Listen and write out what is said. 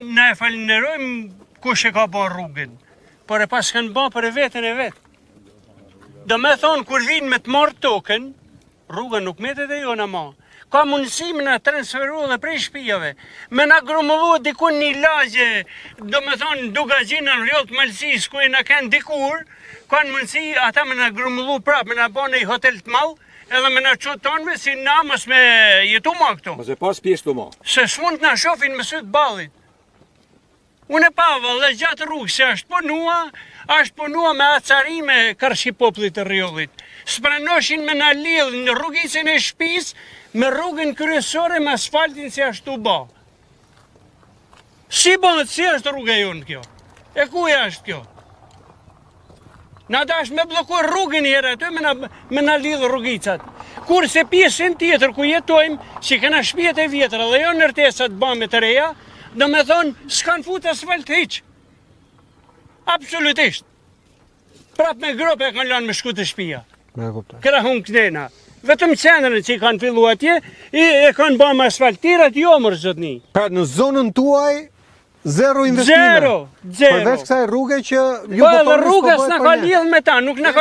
Ne e falenderojmë kush e ka bën rrugën, por e pas kanë bën për veten e vet. Do me thonë, kur vinë me të marrë tokën, rrugën nuk metet e jona ma. Ka mundësi me na transferu dhe prej shtëpive. Me na grumullu dikun një lagje, do me thonë, duka gjinë në rjotë Malësis, ku e na kanë dikur, kanë mundësi ata me na grumullu prapë, me na bën një hotel të madh, edhe me na çut tonëve si na mos me jetu ma këtu. Mos e pas pjesë të ma. Se s'mund të na shohin me sy të ballit. Unë e pava dhe gjatë rrugës, se është punua me acarime karshi popullit të Rjollit. S'pranoshin me na lidh në rrugicën e shtëpisë me rrugën kryesore me asfaltin si ashtu ba. Si bëhet, si është rruga jonë kjo? E ku është kjo? Na dash me bllokuar rrugën herë aty me na lidh rrugicat. Kurse pjesën tjetër ku jetojmë, që kena shtëpijet e vjetra dhe jo ndërtesat bame të reja, do me thonë, s'kan fut asfalt hiq. Absolutisht. Prap me grope e kanë lanë me shku të shtëpia. Këra hunë këtena. Vetëm qendrën që i kanë fillu atje, e kanë bërë me asfalt. Tirat jo mërë zotni. Pra në zonën tuaj, zero investime. Zero. Përveç kësaj rrugë që ju Po edhe rrugës në ka lidh me ta, nuk në ka